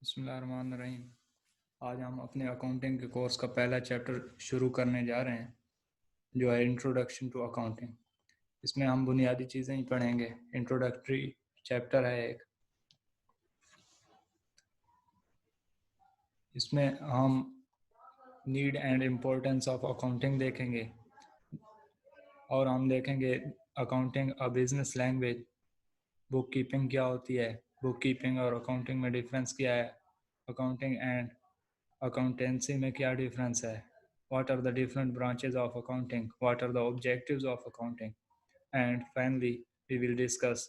बिस्मिल्लाहिर्रहमानिर्रहीम। आज हम अपने अकाउंटिंग के कोर्स का पहला चैप्टर शुरू करने जा रहे हैं, जो है इंट्रोडक्शन टू अकाउंटिंग। इसमें हम बुनियादी चीज़ें ही पढ़ेंगे। इंट्रोडक्टरी चैप्टर है एक। इसमें हम need and importance of accounting देखेंगे और हम देखेंगे accounting a business language, book keeping क्या होती है, बुक कीपिंग और अकाउंटिंग में डिफरेंस क्या है, अकाउंटिंग एंड अकाउंटेंसी में क्या डिफरेंस है, what are the different branches of accounting, what are the objectives of accounting, and finally we will discuss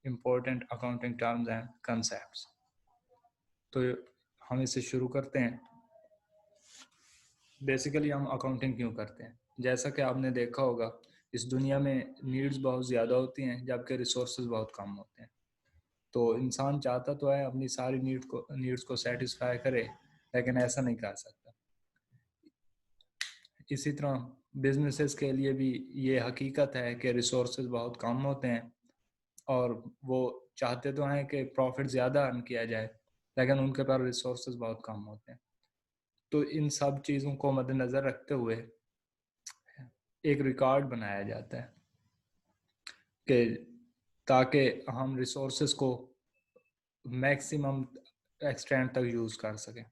important accounting terms and concepts. तो हम इसे शुरू करते हैं। बेसिकली हम अकाउंटिंग क्यों करते हैं? जैसा कि आपने देखा होगा, इस दुनिया में नीड्स बहुत ज़्यादा होती हैं जबकि रिसोर्सेज बहुत कम होते हैं। तो इंसान चाहता तो है अपनी सारी नीड्स को सेटिस्फाई करे, लेकिन ऐसा नहीं कर सकता। इसी तरह बिजनेसेस के लिए भी ये हकीकत है कि रिसोर्सेज बहुत कम होते हैं और वो चाहते तो हैं कि प्रॉफिट ज़्यादा अर्न किया जाए, लेकिन उनके पास रिसोर्सेज बहुत कम होते हैं। तो इन सब चीज़ों को मद्देनज़र रखते हुए एक रिकॉर्ड बनाया जाता है कि ताकि हम रिसोर्सेज को मैक्सिमम एक्सटेंट तक यूज़ कर सकें।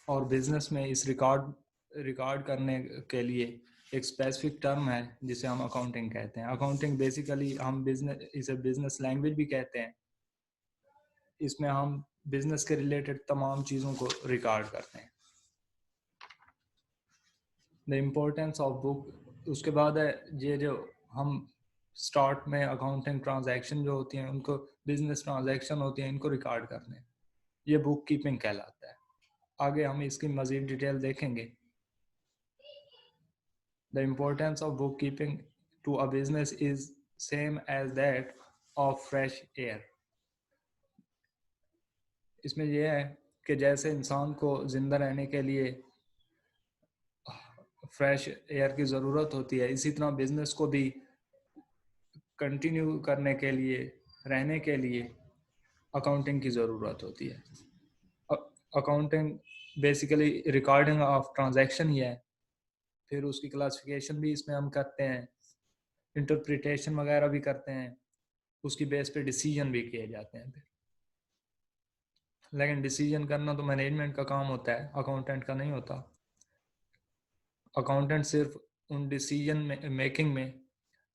और बिजनेस में इस रिकॉर्ड करने के लिए एक स्पेसिफिक टर्म है जिसे हम अकाउंटिंग कहते हैं। अकाउंटिंग बेसिकली हम इसे बिजनेस लैंग्वेज भी कहते हैं। इसमें हम बिजनेस के रिलेटेड तमाम चीज़ों को रिकॉर्ड करते हैं। द इम्पोर्टेंस ऑफ बुक, उसके बाद है ये जो हम स्टार्ट में अकाउंटिंग ट्रांजैक्शन जो होती हैं उनको, बिजनेस ट्रांजैक्शन होती हैं, इनको रिकॉर्ड करते हैं। ये बुक कीपिंग कहलाता है। आगे हम इसकी मज़ीद डिटेल देखेंगे। The importance of bookkeeping to a business is same as that of fresh air. इसमें यह है कि जैसे इंसान को जिंदा रहने के लिए फ्रेश एयर की ज़रूरत होती है, इसी तरह बिजनेस को भी कंटिन्यू करने के लिए, रहने के लिए अकाउंटिंग की ज़रूरत होती है। Accounting basically recording of transaction ही है। फिर उसकी क्लासिफिकेशन भी इसमें हम करते हैं, इंटरप्रिटेशन वगैरह भी करते हैं, उसकी बेस पे डिसीजन भी किए जाते हैं। फिर लेकिन डिसीजन करना तो मैनेजमेंट का काम होता है, अकाउंटेंट का नहीं होता। अकाउंटेंट सिर्फ उन डिसीजन मेकिंग में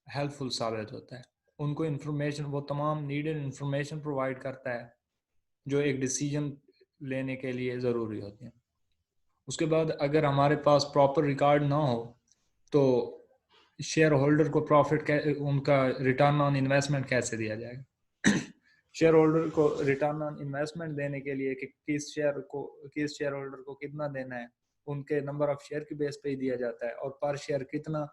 हेल्पफुल साबित होता है। उनको इन्फॉर्मेशन, वो तमाम नीडेड इन्फॉर्मेशन प्रोवाइड करता है जो एक डिसीजन लेने के लिए ज़रूरी होती है। उसके बाद अगर हमारे पास प्रॉपर रिकॉर्ड ना हो तो शेयर होल्डर को उनका रिटर्न ऑन इन्वेस्टमेंट कैसे दिया जाएगा? शेयर होल्डर को रिटर्न ऑन इन्वेस्टमेंट देने के लिए कि किस शेयर होल्डर को कितना देना है, उनके नंबर ऑफ शेयर की बेस पे ही दिया जाता है, और पर शेयर कितना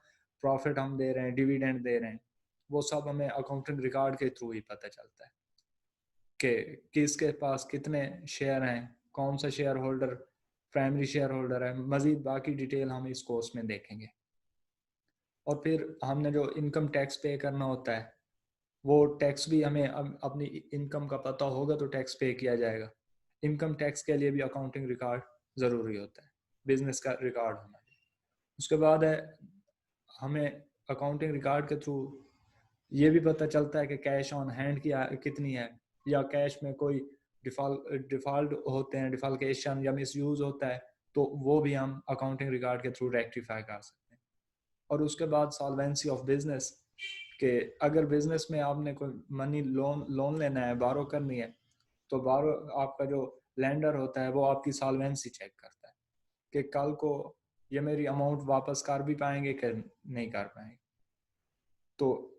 प्रॉफिट हम दे रहे हैं, डिविडेंड दे रहे हैं, वो सब हमें अकाउंटिंग रिकॉर्ड के थ्रू ही पता चलता है कि किसके पास कितने शेयर हैं, कौन सा share holder primary shear holder है। मजीद बाकी डिटेल हम इस कोर्स में देखेंगे। और फिर हमने जो इनकम टैक्स पे करना होता है, वो टैक्स भी हमें अपनी इनकम का पता होगा तो टैक्स पे किया जाएगा। इनकम टैक्स के लिए भी अकाउंटिंग रिकॉर्ड ज़रूरी होता है, बिजनेस का रिकॉर्ड होना चाहिए। उसके बाद है हमें अकाउंटिंग रिकॉर्ड के थ्रू ये भी पता चलता है कि कैश ऑन हैंड की कितनी है, या कैश में कोई डिफ़ॉल्ट होते हैं, डिफॉल्केशन या मिसयूज़ होता है, तो वो भी हम अकाउंटिंग रिकॉर्ड के थ्रू रेक्टिफाई कर सकते हैं। और उसके बाद सॉल्वेंसी ऑफ बिजनेस, कि अगर बिजनेस में आपने कोई मनी लोन लेना है, बारो करनी है, तो बारो आपका जो लेंडर होता है वो आपकी सॉल्वेंसी चेक करता है कि कल को ये मेरी अमाउंट वापस कर भी पाएंगे कि नहीं कर पाएंगे। तो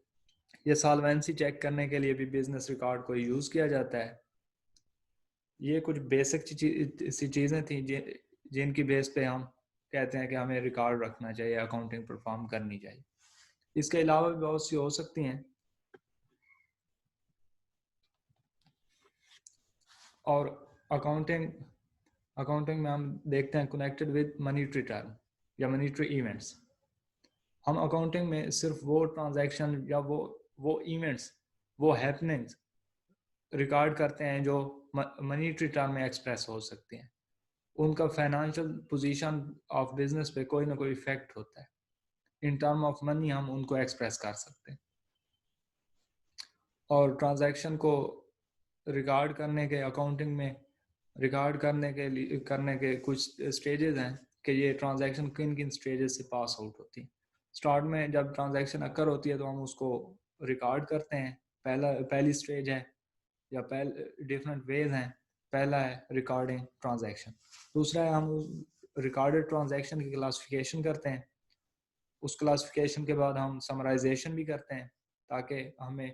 ये सॉल्वेंसी चेक करने के लिए भी बिजनेस रिकॉर्ड को यूज़ किया जाता है। ये कुछ बेसिक सी चीज़ें थी जिनकी बेस पे हम कहते हैं कि हमें रिकॉर्ड रखना चाहिए, अकाउंटिंग परफॉर्म करनी चाहिए। इसके अलावा भी बहुत सी हो सकती हैं। और अकाउंटिंग में हम देखते हैं कनेक्टेड विद मनीटरी टर्म या मनीटरी इवेंट्स। हम अकाउंटिंग में सिर्फ वो ट्रांजैक्शन या वो वो इवेंट्स, वो हैपनिंग्स रिकॉर्ड करते हैं जो मनीटरी टर्म में एक्सप्रेस हो सकते हैं। उनका फाइनेंशियल पोजीशन ऑफ बिजनेस पे कोई ना कोई इफेक्ट होता है। इन टर्म ऑफ मनी हम उनको एक्सप्रेस कर सकते हैं। और ट्रांजैक्शन को रिकॉर्ड करने के, अकाउंटिंग में रिकॉर्ड करने के कुछ स्टेजेस हैं कि ये ट्रांजैक्शन किन किन स्टेजेस से पास आउट होती है। स्टार्ट में जब ट्रांजैक्शन अकर होती है तो हम उसको रिकॉर्ड करते हैं। पहली स्टेज है, या डिफरेंट वेज हैं। पहला है रिकॉर्डिंग ट्रांजैक्शन, दूसरा है हम रिकॉर्डेड ट्रांजैक्शन की क्लासिफिकेशन करते हैं। उस क्लासिफिकेशन के बाद हम समराइजेशन भी करते हैं, ताकि हमें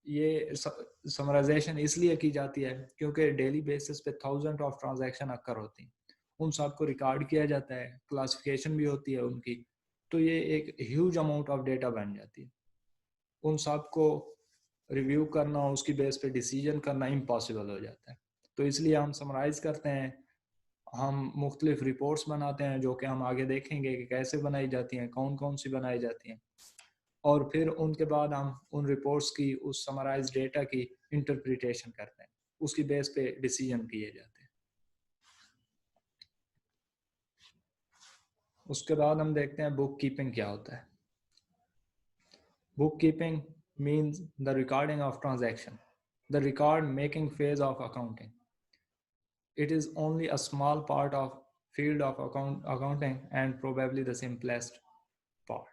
ये समराइजेशन इसलिए की जाती है क्योंकि डेली बेसिस पे थाउजेंड ऑफ ट्रांजैक्शन अकर होती हैं। उन सबको रिकॉर्ड किया जाता है, क्लासिफिकेशन भी होती है उनकी, तो ये एक ह्यूज अमाउंट ऑफ डेटा बन जाती है। उन सबको रिव्यू करना, उसकी बेस पे डिसीजन करना इम्पॉसिबल हो जाता है। तो इसलिए हम समराइज करते हैं, हम मुख्तलिफ रिपोर्ट्स बनाते हैं जो कि हम आगे देखेंगे कि कैसे बनाई जाती हैं, कौन कौन सी बनाई जाती हैं, और फिर उनके बाद हम उन रिपोर्ट्स की, उस समराइज डेटा की इंटरप्रिटेशन करते हैं, उसकी बेस पे डिसीजन किए जाते हैं। उसके बाद हम देखते हैं बुक कीपिंग क्या होता है। Book keeping means the recording of transaction, the record making phase of accounting. It is only a small part of field of accounting and probably the simplest part.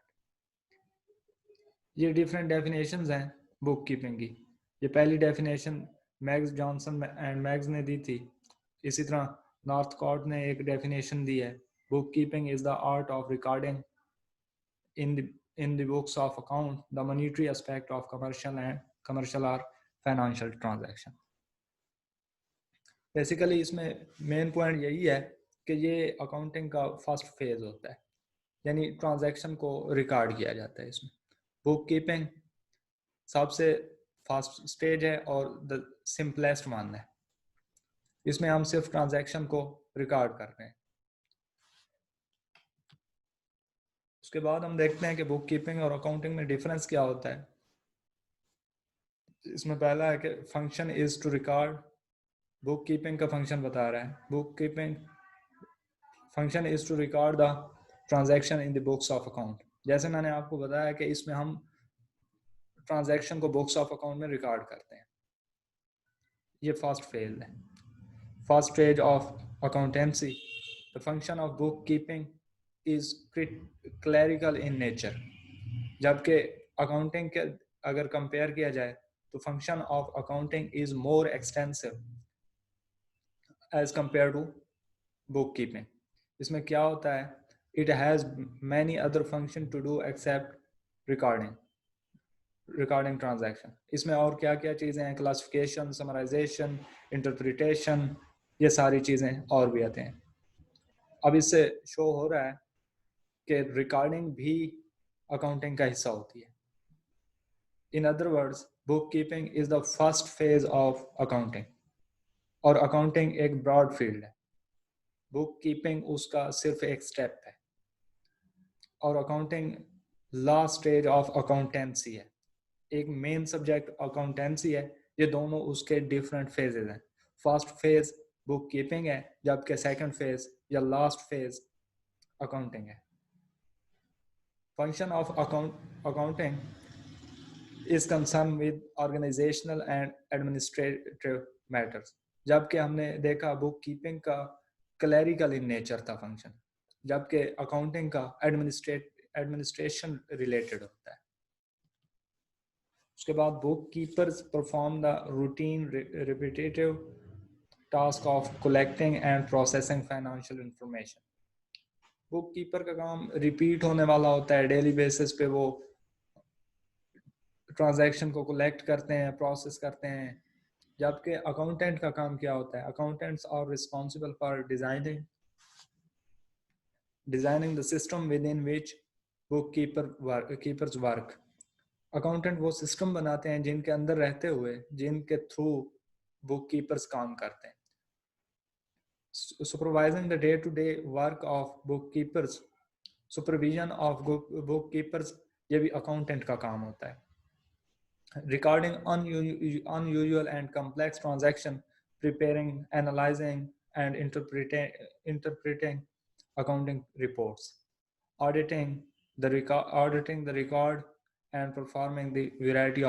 ये डिफरेंट डेफिनेशंस हैं book keeping की। ये पहली definition मैग्स Johnson and मैग्स ने दी थी। इसी तरह नॉर्थकॉट ने एक डेफिनेशन दी है, bookkeeping is the art of recording in the books of account the monetary aspect of commercial or financial transaction. Basically इसमें मेन पॉइंट यही है कि ये अकाउंटिंग का फर्स्ट फेज होता है, यानी ट्रांजैक्शन को रिकॉर्ड किया जाता है। इसमें बुक कीपिंग सबसे फर्स्ट स्टेज है और द सिंपलेस्ट वन है। इसमें हम सिर्फ ट्रांजैक्शन को रिकॉर्ड कर रहे हैं। उसके बाद हम देखते हैं कि बुक कीपिंग और अकाउंटिंग में डिफरेंस क्या होता है। इसमें पहला है कि function is to record. Bookkeeping का फंक्शन बता रहा है, bookkeeping function is to record the transaction in the books of account. जैसे मैंने आपको बताया कि इसमें हम ट्रांजैक्शन को बुक्स ऑफ अकाउंट में रिकॉर्ड करते हैं। ये फर्स्ट फेज है, first stage of accountancy. The function of bookkeeping is clerical in nature, जबकि अकाउंटिंग के अगर कंपेयर किया जाए तो function of accounting is more extensive as compare to bookkeeping. इसमें क्या होता है, it has many other function to do except recording transaction. इसमें और क्या क्या चीज़ें हैं, क्लासिफिकेशन, समराइजेशन, इंटरप्रिटेशन, ये सारी चीज़ें और भी आते हैं। अब इससे शो हो रहा है कि रिकॉर्डिंग भी अकाउंटिंग का हिस्सा होती है। In other words, bookkeeping is the first phase of accounting, और अकाउंटिंग एक ब्रॉड फील्ड है, बुक कीपिंग उसका सिर्फ एक स्टेप है, और accounting last stage of accountancy है। एक मेन सब्जेक्ट अकाउंटेंसी है, ये दोनों उसके डिफरेंट फेजेस हैं। फर्स्ट फेज बुक कीपिंग है, जबकि सेकंड फेज या लास्ट फेज अकाउंटिंग है। Function of accounting is concern with organizational and administrative matters, जबकि हमने देखा बुक कीपिंग का क्लरिकल इन नेचर था फंक्शन, जबकि अकाउंटिंग का एडमिनिस्ट्रेशन रिलेटेड होता है। उसके बाद book keepers perform the routine repetitive task of collecting and processing financial information. Book keeper का काम रिपीट होने वाला होता है, डेली बेसिस पे वो ट्रांजैक्शन को कलेक्ट करते हैं, प्रोसेस करते हैं। जबकि अकाउंटेंट का काम क्या होता है, accountants are responsible for designing the system within which bookkeepers work. Accountant वो सिस्टम बनाते हैं जिनके अंदर रहते हुए, जिनके थ्रू बुक कीपर्स काम करते हैं। Supervising the day to day work of bookkeepers, supervision of bookkeepers, ये भी अकाउंटेंट का काम होता है। recording unusual and complex transaction, preparing, analyzing, and interpreting accounting reports, auditing the record, and performing a variety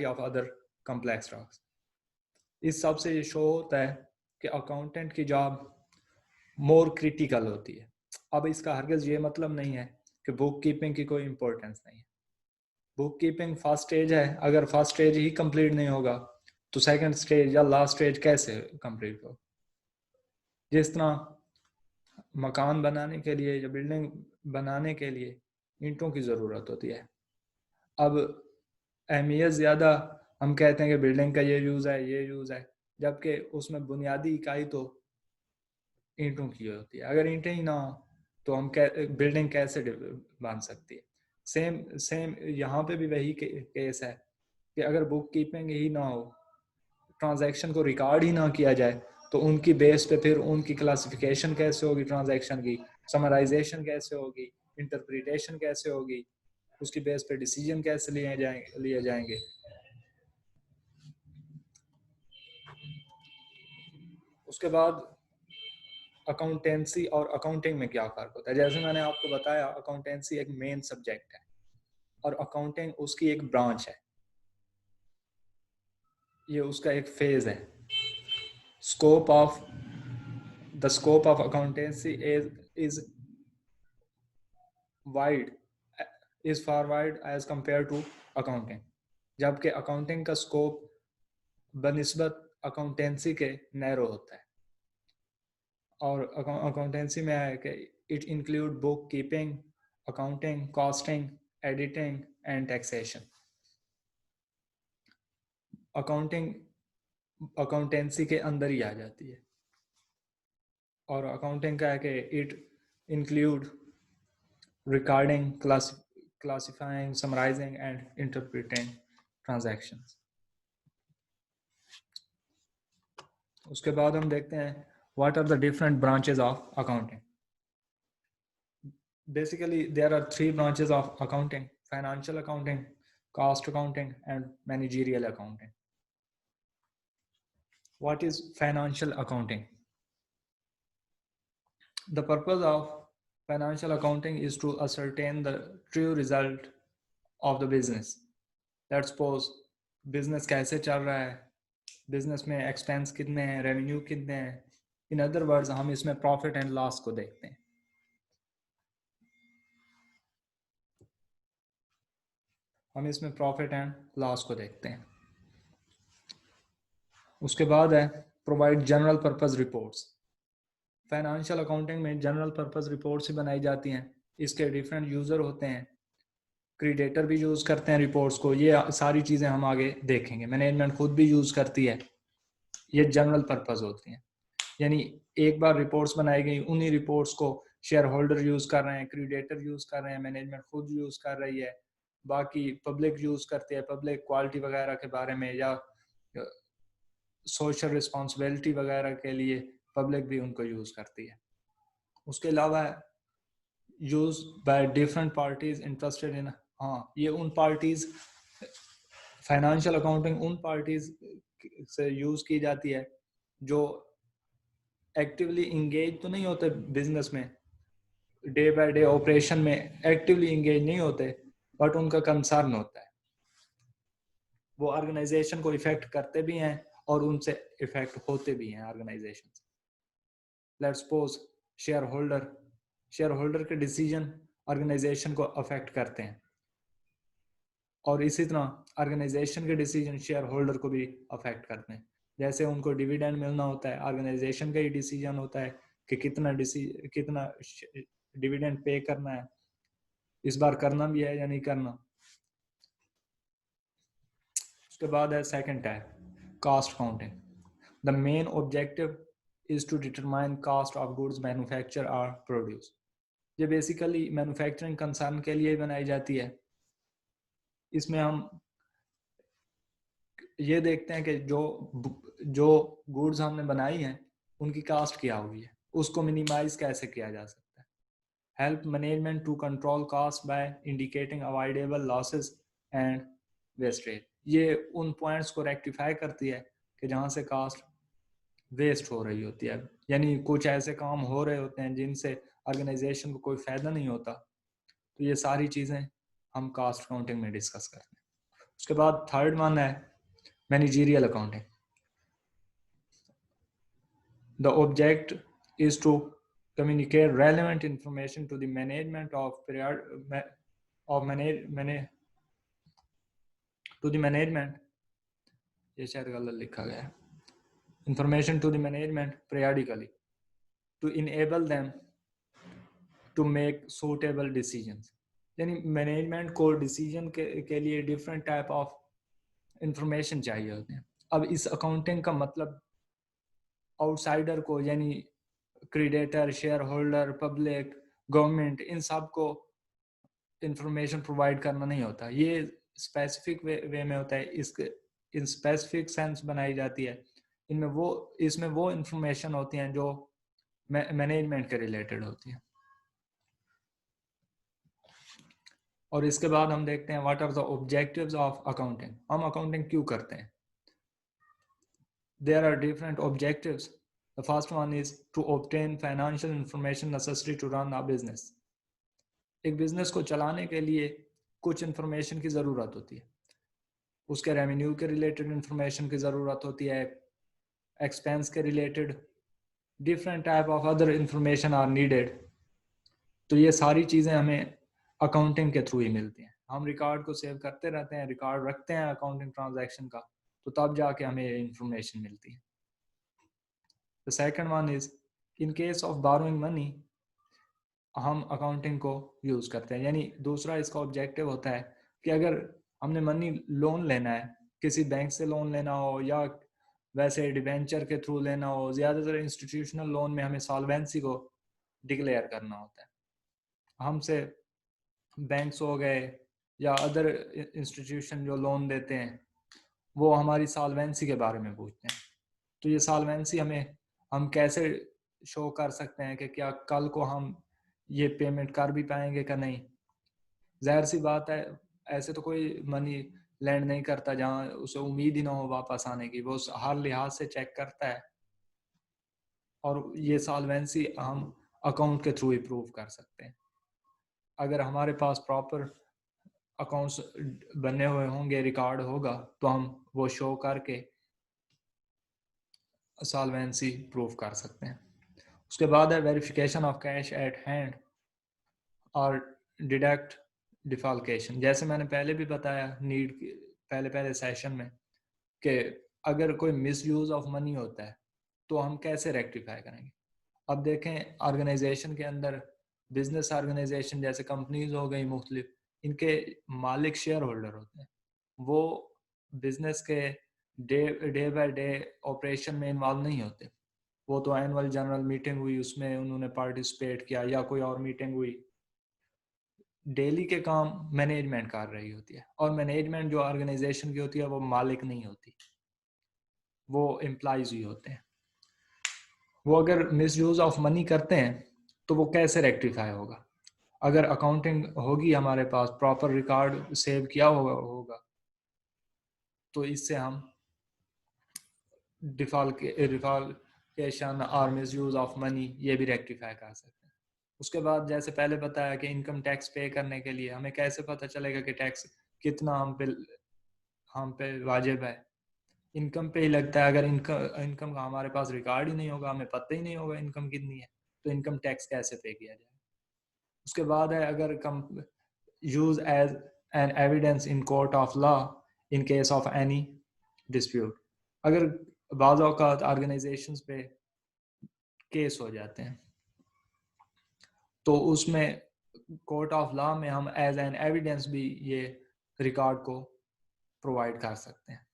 of other complex tasks. इस सब से ये शो होता है कि अकाउंटेंट की जॉब मोर क्रिटिकल होती है. अब इसका हरगिज ये मतलब नहीं है कि बुक कीपिंग की कोई इंपॉर्टेंस नहीं है. बुक कीपिंग फर्स्ट स्टेज है. अगर फर्स्ट स्टेज ही कंप्लीट नहीं होगा तो सेकंड स्टेज या लास्ट स्टेज कैसे कंप्लीट हो. जिस तरह मकान बनाने के लिए या बिल्डिंग बनाने के लिए ईंटों की ज़रूरत होती है. अब अहमियत ज़्यादा हम कहते हैं कि बिल्डिंग का ये यूज़ है, जबकि उसमें बुनियादी इकाई तो ईंटों की होती है. अगर ईंटें ही ना हो तो हम बिल्डिंग कैसे बन सकती है. सेम यहाँ पे भी वही केस है कि अगर बुक कीपिंग ही ना हो, ट्रांजैक्शन को रिकॉर्ड ही ना किया जाए, तो उनकी बेस पे फिर उनकी क्लासिफिकेशन कैसे होगी, ट्रांजैक्शन की समराइजेशन कैसे होगी, इंटरप्रिटेशन कैसे होगी, उसकी बेस पे डिसीजन कैसे लिए जाएंगे. उसके बाद अकाउंटेंसी और अकाउंटिंग में क्या फ़र्क होता है. जैसे मैंने आपको बताया, अकाउंटेंसी एक मेन सब्जेक्ट है और अकाउंटिंग उसकी एक ब्रांच है. ये उसका एक फेज है. The scope of accountancy is far wide as compared to accounting. जबकि अकाउंटिंग का स्कोप बनिस्बत अकाउंटेंसी के नैरो होता है. और अकाउंटेंसी में है कि it include book keeping, accounting, costing, editing and taxation. Accounting accountancy के अंदर ही आ जाती है. और अकाउंटिंग का है कि it include recording, classifying, summarizing and interpreting transactions. उसके बाद हम देखते हैं what are the different branches of accounting. Basically there are 3 branches of accounting: financial accounting, cost accounting and managerial accounting. What is financial accounting? The purpose of financial accounting is to ascertain the true result of the business. Let's suppose business कैसे चल रहा है, business में expense कितने हैं, revenue कितने हैं. इन other words हम इसमें प्रॉफिट एंड लॉस को देखते हैं. उसके बाद है provide general purpose reports. Financial accounting में जनरल पर्पस रिपोर्ट्स ही बनाई जाती हैं. इसके डिफरेंट यूज़र होते हैं. क्रेडिटर भी यूज़ करते हैं रिपोर्ट्स को. ये सारी चीज़ें हम आगे देखेंगे. मैनेजमेंट खुद भी यूज़ करती है. ये जनरल पर्पस होती हैं. यानी एक बार रिपोर्ट्स बनाई गई, उन्हीं रिपोर्ट्स को शेयर होल्डर यूज़ कर रहे हैं, क्रेडिटर यूज़ कर रहे हैं, मैनेजमेंट खुद यूज़ कर रही है, बाकी पब्लिक यूज़ करती है. पब्लिक क्वालिटी वगैरह के बारे में या सोशल रिस्पॉन्सिबिलिटी वगैरह के लिए पब्लिक भी उनको यूज़ करती है. उसके अलावा use by different parties interested in, ये उन पार्टीज, फाइनेंशियल अकाउंटिंग उन पार्टीज से यूज़ की जाती है जो एक्टिवली इंगेज तो नहीं होते बिजनेस में, डे बाय डे ऑपरेशन में एक्टिवली इंगेज नहीं होते, बट उनका कंसर्न होता है. वो ऑर्गेनाइजेशन को इफेक्ट करते भी हैं और उनसे इफेक्ट होते भी हैं organization. Let's suppose shareholder के डिसीजन ऑर्गेनाइजेशन को अफेक्ट करते हैं और इसी तरह ऑर्गेनाइजेशन के डिसीजन शेयर होल्डर को भी अफेक्ट करते हैं. जैसे उनको डिविडेंड मिलना होता है, ऑर्गेनाइजेशन का ही डिसीजन होता है कि कितना डिविडेंड पे करना है, इस बार करना भी है या नहीं करना. उसके बाद है second type, cost accounting. The main objective is to determine cost of goods manufacture और प्रोड्यूस. ये बेसिकली मैन्युफैक्चरिंग कंसर्न के लिए बनाई जाती है. इसमें हम ये देखते हैं कि जो गुड्स हमने बनाई हैं उनकी कॉस्ट क्या हुई है, उसको मिनिमाइज कैसे किया जा सकता है. Help management to control cost by indicating avoidable losses and wastage. ये उन पॉइंट्स को रेक्टिफाई करती है कि जहाँ से कास्ट वेस्ट हो रही होती है, यानी कुछ ऐसे काम हो रहे होते हैं जिनसे ऑर्गेनाइजेशन को कोई फ़ायदा नहीं होता। तो ये सारी चीज़ें हम कास्ट अकाउंटिंग में डिस्कस करते हैं। उसके बाद थर्ड वन है managerial accounting. The object is to communicate relevant information to the management of management, ये शायद गलत लिखा गया है, information to the management periodically to enable them to make suitable decisions। यानी मैनेजमेंट को डिसीजन के लिए डिफरेंट टाइप ऑफ इंफॉर्मेशन चाहिए होते हैं। अब इस अकाउंटिंग का मतलब आउटसाइडर को, यानी creditor, shareholder, public, government, इन सब को इंफॉर्मेशन प्रोवाइड करना नहीं होता। ये स्पेसिफिक वे में होता है, इसके इन स्पेसिफिक सेंस बनाई जाती है। इसमें वो इंफॉर्मेशन होती हैं जो मैनेजमेंट के रिलेटेड होती हैं। और इसके बाद हम देखते हैं what are the objectives of accounting. हम अकाउंटिंग क्यों करते हैं? There are different objectives. The first one is to obtain financial information necessary to run a business. एक बिजनेस को चलाने के लिए कुछ इंफॉर्मेशन की ज़रूरत होती है। उसके रेवेन्यू के रिलेटेड इंफॉर्मेशन की ज़रूरत होती है, एक्सपेंस के related, different type of other information are needed. तो ये सारी चीज़ें हमें अकाउंटिंग के थ्रू ही मिलती हैं। हम रिकॉर्ड को सेव करते रहते हैं, रिकॉर्ड रखते हैं अकाउंटिंग ट्रांजैक्शन का, तो तब जाके हमें ये इंफॉर्मेशन मिलती है। The second one is in case of borrowing money, हम अकाउंटिंग को यूज़ करते हैं। यानी दूसरा इसका ऑब्जेक्टिव होता है कि अगर हमने मनी लोन लेना है, किसी बैंक से लोन लेना हो या वैसे डिबेंचर के थ्रू लेना हो, ज़्यादातर इंस्टीट्यूशनल लोन में हमें सॉल्वेंसी को डिक्लेयर करना होता है। हमसे बैंक्स हो गए या अदर इंस्टीट्यूशन जो लोन देते हैं, वो हमारी सॉल्वेंसी के बारे में पूछते हैं। तो ये सॉल्वेंसी हम कैसे शो कर सकते हैं कि क्या कल को हम ये पेमेंट कर भी पाएंगे कि नहीं। जाहिर सी बात है, ऐसे तो कोई मनी लैंड नहीं करता जहाँ उसे उम्मीद ही ना हो वापस आने की, वो हर लिहाज से चेक करता है। और ये सॉल्वेंसी हम अकाउंट के थ्रू ही प्रूव कर सकते हैं। अगर हमारे पास प्रॉपर अकाउंट्स बने हुए होंगे, रिकॉर्ड होगा, तो हम वो शो करके सॉल्वेंसी प्रूव कर सकते हैं। उसके बाद है verification of cash at hand और डिडक्ट डिफॉल्केशन। जैसे मैंने पहले भी बताया नीड पहले सेशन में कि अगर कोई मिसयूज ऑफ मनी होता है तो हम कैसे रेक्टिफाई करेंगे। अब देखें, ऑर्गेनाइजेशन के अंदर बिजनेस ऑर्गेनाइजेशन जैसे कंपनीज हो गई मुख्तलिफ, इनके मालिक शेयर होल्डर होते हैं। वो बिजनेस के डे बाय डे ऑपरेशन में इन्वॉल्व नहीं होते। वो तो एनुअल जनरल मीटिंग हुई, उसमें उन्होंने पार्टिसिपेट किया, या कोई और मीटिंग हुई। डेली के काम मैनेजमेंट कर रही होती है, और मैनेजमेंट जो ऑर्गेनाइजेशन की होती है वो मालिक नहीं होती, वो एम्प्लॉइज ही होते हैं। वो अगर मिसयूज ऑफ मनी करते हैं तो वो कैसे रेक्टिफाई होगा? अगर अकाउंटिंग होगी हमारे पास, प्रॉपर रिकॉर्ड सेव किया होगा तो इससे हम डिफॉल्केशन और मिसयूज ऑफ मनी ये भी रेक्टिफाई कर सकते हैं। उसके बाद जैसे पहले बताया कि इनकम टैक्स पे करने के लिए हमें कैसे पता चलेगा कि टैक्स कितना हम पे वाजिब है। इनकम पे ही लगता है। अगर इनकम का हमारे पास रिकॉर्ड ही नहीं होगा, हमें पता ही नहीं होगा इनकम कितनी है, तो इनकम टैक्स कैसे पे किया जाए। उसके बाद है अगर कम use as an evidence in court of law in case of any dispute. अगर बाज़ औक़ात ऑर्गेनाइजेशंस पे केस हो जाते हैं तो उसमें कोर्ट ऑफ लॉ में हम एज एन एविडेंस भी ये रिकॉर्ड को प्रोवाइड कर सकते हैं।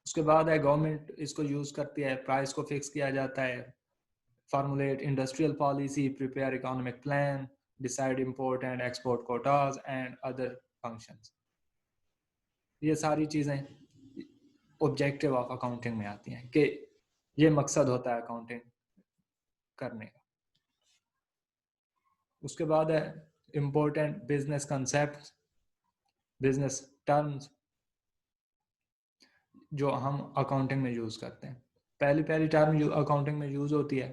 उसके बाद है गवर्नमेंट इसको यूज़ करती है, प्राइस को फिक्स किया जाता है, formulate industrial policy, prepare economic plan, decide import and export quotas and other functions। ये सारी चीज़ें ऑब्जेक्टिव ऑफ अकाउंटिंग में आती हैं कि ये मकसद होता है अकाउंटिंग करने का। उसके बाद है important business concept business terms जो हम अकाउंटिंग में यूज करते हैं। पहली टर्म जो अकाउंटिंग में यूज होती है,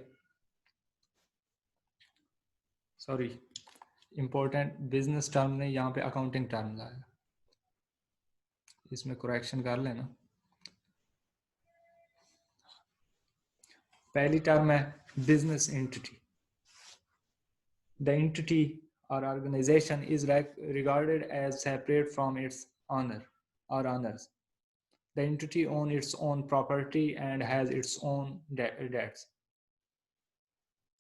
सॉरी इंपॉर्टेंट बिजनेस टर्म ने यहाँ पे अकाउंटिंग टर्म लाया, इसमें करेक्शन कर लेना। पहली टर्म है business entity. The entity or organization is regarded as separate from its owner or owners. The entity owns its own property and has its own debts.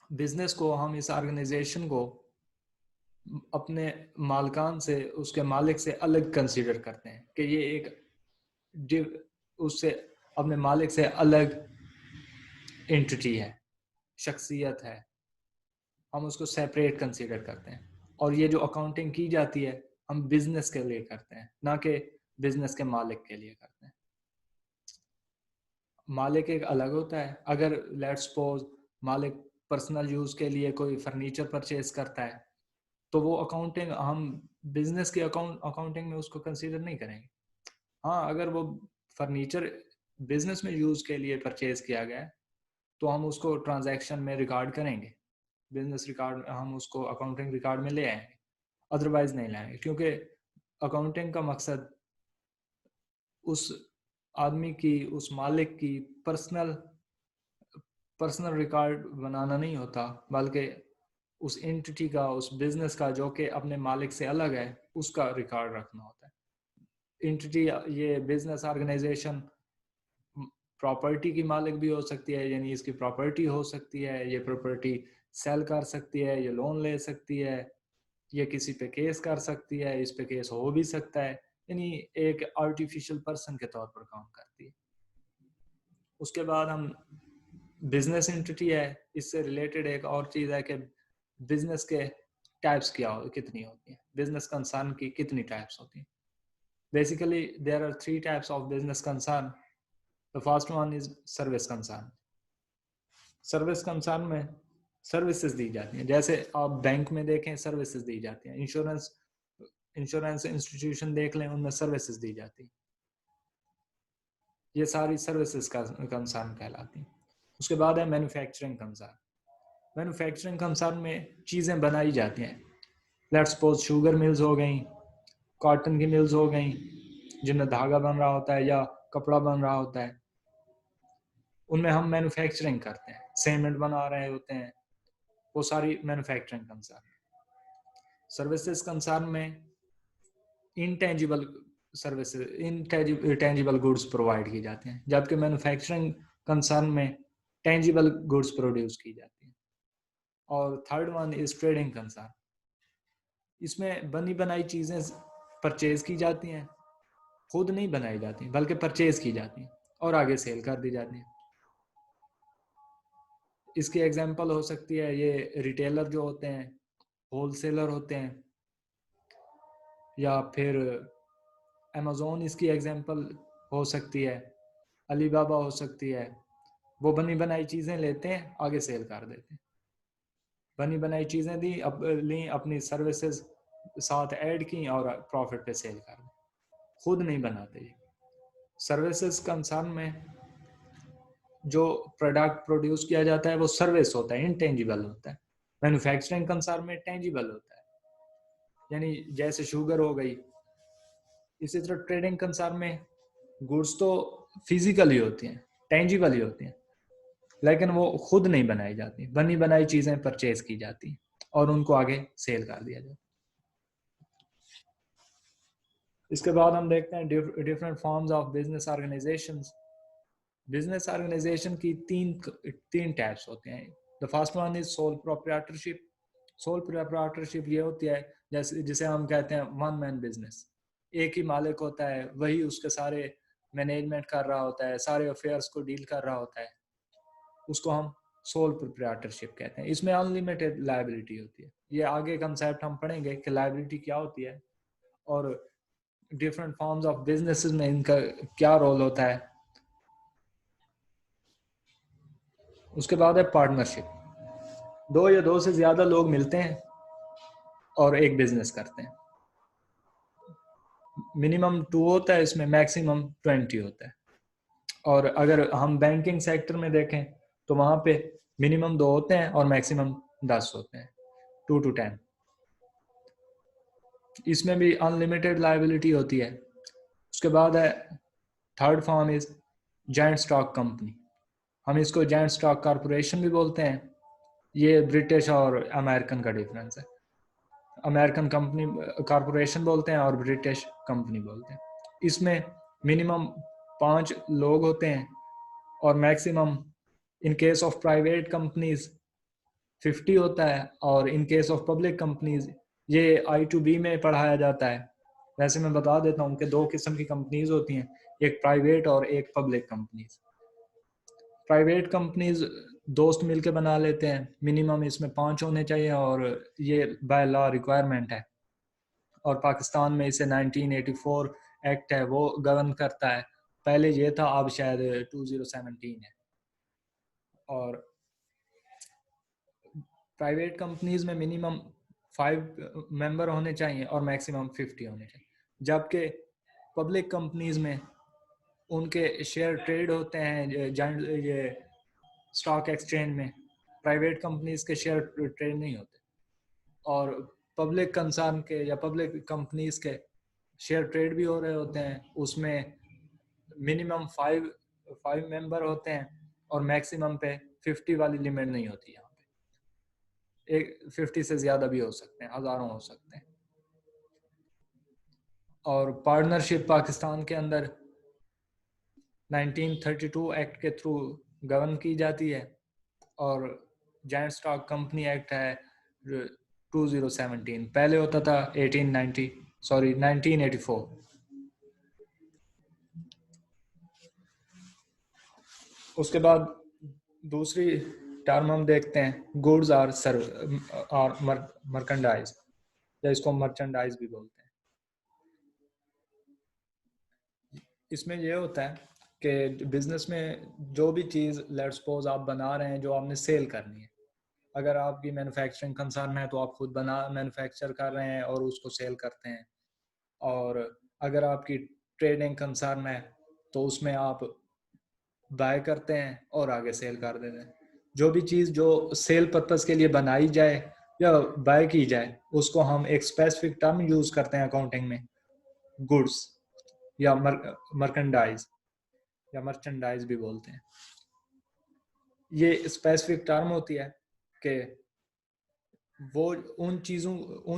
Business को हम इस organisation को अपने मालकान से, उसके मालिक से अलग कंसीडर करते हैं कि ये एक उससे अपने मालिक से अलग एंटिटी है, शख्सियत है, हम उसको सेपरेट कंसीडर करते हैं। और ये जो अकाउंटिंग की जाती है हम बिजनेस के लिए करते हैं, ना कि बिजनेस के मालिक के लिए करते हैं। मालिक एक अलग होता है। अगर लेट्स सपोज मालिक पर्सनल यूज के लिए कोई फर्नीचर परचेज करता है तो वो अकाउंटिंग हम बिजनेस की अकाउंटिंग में उसको कंसीडर नहीं करेंगे। हाँ, अगर वो फर्नीचर बिजनेस में यूज के लिए परचेज किया गया है तो हम उसको ट्रांजैक्शन में रिकॉर्ड करेंगे, बिजनेस रिकॉर्ड हम उसको अकाउंटिंग रिकॉर्ड में ले आएंगे, अदरवाइज नहीं लाएंगे। क्योंकि अकाउंटिंग का मकसद उस आदमी की, उस मालिक की पर्सनल रिकॉर्ड बनाना नहीं होता, बल्कि उस एंटिटी का, उस बिजनेस का जो कि अपने मालिक से अलग है, उसका रिकॉर्ड रखना होता है। एंटिटी, ये बिजनेस ऑर्गेनाइजेशन प्रॉपर्टी की मालिक भी हो सकती है, यानी इसकी प्रॉपर्टी हो सकती है, ये प्रॉपर्टी सेल कर सकती है, ये लोन ले सकती है, ये किसी पे केस कर सकती है, इस पे केस हो भी सकता है, यानी एक आर्टिफिशियल पर्सन के तौर पर काम करती है। उसके बाद हम बिजनेस एंटिटी है, इससे रिलेटेड एक और चीज है कि बिजनेस के टाइप्स कितनी होती हैं, बिजनेस कंसर्न की कितनी टाइप्स होती हैं। Basically there are 3 types of business concern. The first one is service concern. Service concern में सर्विसेज दी जाती हैं, जैसे आप बैंक में देखें सर्विसेज दी जाती हैं, इंश्योरेंस इंस्टीट्यूशन देख लें उनमें सर्विसेज दी जाती हैं, ये सारी सर्विसेज का कंसर्न कहलाती हैं। उसके बाद है मैन्युफैक्चरिंग कंसर्न। मैन्युफैक्चरिंग कंसर्न में चीज़ें बनाई जाती हैं, लेट्स सपोज शुगर मिल्स हो गई, कॉटन की मिल्स हो गई जिनमें धागा बन रहा होता है या कपड़ा बन रहा होता है, उनमें हम मैन्युफैक्चरिंग करते हैं, सीमेंट बना रहे होते हैं, वो सारी मैन्युफैक्चरिंग कंसर्न। सर्विसेज कंसर्न में intangible services, intangible goods provide की जाते हैं, जबकि मैन्युफैक्चरिंग कंसर्न में टेंजिबल गुड्स प्रोड्यूस की जाती हैं। और third one is trading concern. इसमें बनी बनाई चीज़ें परचेज की जाती हैं, खुद नहीं बनाई जाती बल्कि परचेज की जाती हैं और आगे सेल कर दी जाती हैं। इसकी एग्जांपल हो सकती है ये रिटेलर जो होते हैं, होलसेलर होते हैं, या फिर अमेज़ोन इसकी एग्जांपल हो सकती है, अलीबाबा हो सकती है। वो बनी बनाई चीज़ें लेते हैं, आगे सेल कर देते हैं। बनी बनाई चीज़ें ली, अपनी सर्विसेज साथ ऐड की और प्रॉफिट पे सेल कर दी, खुद नहीं बनाते। ये सर्विसेज कंसर्न में जो प्रोडक्ट प्रोड्यूस किया जाता है वो सर्विस होता है, इनटेंजिबल होता है। मैन्युफैक्चरिंग कंसर्न में टेंजिबल होता है, यानी जैसे शुगर हो गई। इसी तरह ट्रेडिंग कंसर्न में गुड्स तो फिजिकल ही होती हैं, टेंजिबल ही होती हैं, लेकिन वो खुद नहीं बनाई जाती, बनी बनाई चीजें परचेज की जाती हैं और उनको आगे सेल कर दिया जाता है। इसके बाद हम देखते हैं different forms of business organizations. Business organization की तीन टाइप्स होते हैं। The first one is sole proprietorship. Sole proprietorship ये होती है जैसे जिसे हम कहते हैं वन मैन बिजनेस। एक ही मालिक होता है, वही उसके सारे मैनेजमेंट कर रहा होता है, सारे अफेयर्स को डील कर रहा होता है, उसको हम सोल प्रोप्राइटरशिप कहते हैं। इसमें अनलिमिटेड लायबिलिटी होती है। ये आगे कंसेप्ट हम पढ़ेंगे कि लायबिलिटी क्या होती है और डिफरेंट फॉर्म्स ऑफ बिजनेसेस में इनका क्या रोल होता है। उसके बाद है पार्टनरशिप। दो या दो से ज्यादा लोग मिलते हैं और एक बिजनेस करते हैं। मिनिमम 2 होता है, इसमें मैक्सिमम 20 होता है। और अगर हम बैंकिंग सेक्टर में देखें तो वहाँ पे मिनिमम 2 होते हैं और मैक्सिमम 10 होते हैं, 2 to 10। इसमें भी अनलिमिटेड लायबिलिटी होती है। उसके बाद है third form is joint stock company. हम इसको जॉइंट स्टॉक कॉरपोरेशन भी बोलते हैं। ये ब्रिटिश और अमेरिकन का डिफरेंस है। अमेरिकन कंपनी कॉरपोरेशन बोलते हैं और ब्रिटिश कंपनी बोलते हैं। इसमें मिनिमम 5 लोग होते हैं और maximum in case of private companies 50 होता है, और इन केस ऑफ पब्लिक कंपनीज ये I2B में पढ़ाया जाता है। वैसे मैं बता देता हूँ कि 2 किस्म की कंपनीज होती हैं, एक प्राइवेट और एक पब्लिक कंपनीज। प्राइवेट कंपनीज दोस्त मिलके बना लेते हैं, मिनिमम इसमें 5 होने चाहिए और ये बाय लॉ रिक्वायरमेंट है। और पाकिस्तान में इसे 1984 एक्ट है वो गवर्न करता है। पहले ये था, अब शायद 2017 है। और प्राइवेट कंपनीज में मिनिमम 5 मेंबर होने चाहिए और मैक्सिमम 50 होने चाहिए। जबकि पब्लिक कंपनीज में उनके शेयर ट्रेड होते हैं ये स्टॉक एक्सचेंज में। प्राइवेट कंपनीज के शेयर ट्रेड नहीं होते, और पब्लिक कंसर्न के या पब्लिक कंपनीज के शेयर ट्रेड भी हो रहे होते हैं। उसमें मिनिमम 5 मेंबर होते हैं और मैक्सिमम पे 50 वाली लिमिट नहीं होती। यहाँ पे 50 से ज़्यादा भी हो सकते हैं, हज़ारों हो सकते हैं। और पार्टनरशिप पाकिस्तान के अंदर 1932 एक्ट के थ्रू गवर्न की जाती है, और जॉइंट स्टॉक कंपनी एक्ट है 2017। पहले होता था 1984। उसके बाद दूसरी टर्म हम देखते हैं, गुड्स और मर्केंडाइज, या इसको मर्चेंडाइज भी बोलते हैं। इसमें यह होता है कि बिजनेस में जो भी चीज़ लेट्स सपोज आप बना रहे हैं, जो आपने सेल करनी है। अगर आपकी मैन्युफैक्चरिंग कंसर्न है तो आप खुद मैन्युफैक्चर कर रहे हैं और उसको सेल करते हैं। और अगर आपकी ट्रेडिंग कंसर्न है तो उसमें आप बाय करते हैं और आगे सेल कर देते हैं। जो भी चीज़ जो सेल पर्पस के लिए बनाई जाए या बाय की जाए, उसको हम एक स्पेसिफिक टर्म यूज करते हैं अकाउंटिंग में, गुड्स या मर्केंडाइज या मर्चेंडाइज भी बोलते हैं। ये स्पेसिफिक टर्म होती है कि वो उन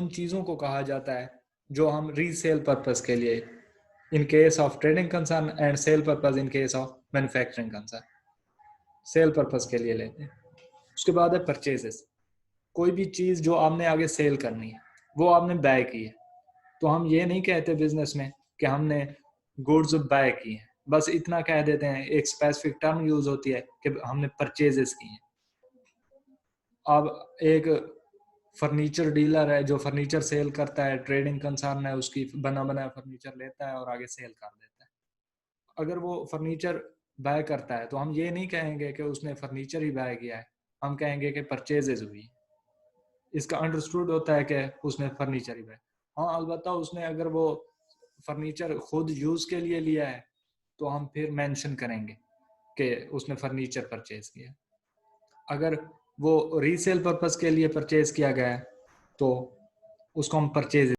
चीज़ों को कहा जाता है जो हम रीसेल पर्पस के लिए, in case of trading concern, and sale purpose in case of manufacturing concern, sale purpose के लिए लेते हैं। उसके बाद है परचेजेस। कोई भी चीज़ जो आपने आगे सेल करनी है, वो आपने बाय की है, तो हम ये नहीं कहते बिजनेस में कि हमने गुड्स बाय की हैं, बस इतना कह देते हैं। एक स्पेसिफिक टर्म यूज होती है कि हमने परचेजेस की हैं। अब एक फर्नीचर डीलर है जो फर्नीचर सेल करता है, ट्रेडिंग कंसर्न है, उसकी बना बनाया फर्नीचर लेता है और आगे सेल कर देता है। अगर वो फर्नीचर बाय करता है तो हम ये नहीं कहेंगे कि उसने फर्नीचर ही बाय किया है, हम कहेंगे कि परचेजेस हुई। इसका अंडरस्टूड होता है कि उसने फर्नीचर ही बाय। हाँ, अलबत्ता उसने अगर वो फर्नीचर खुद यूज के लिए लिया है तो हम फिर मेंशन करेंगे कि उसने फर्नीचर परचेज किया। अगर वो रीसेल पर्पस के लिए परचेज किया गया है तो उसको हम परचेज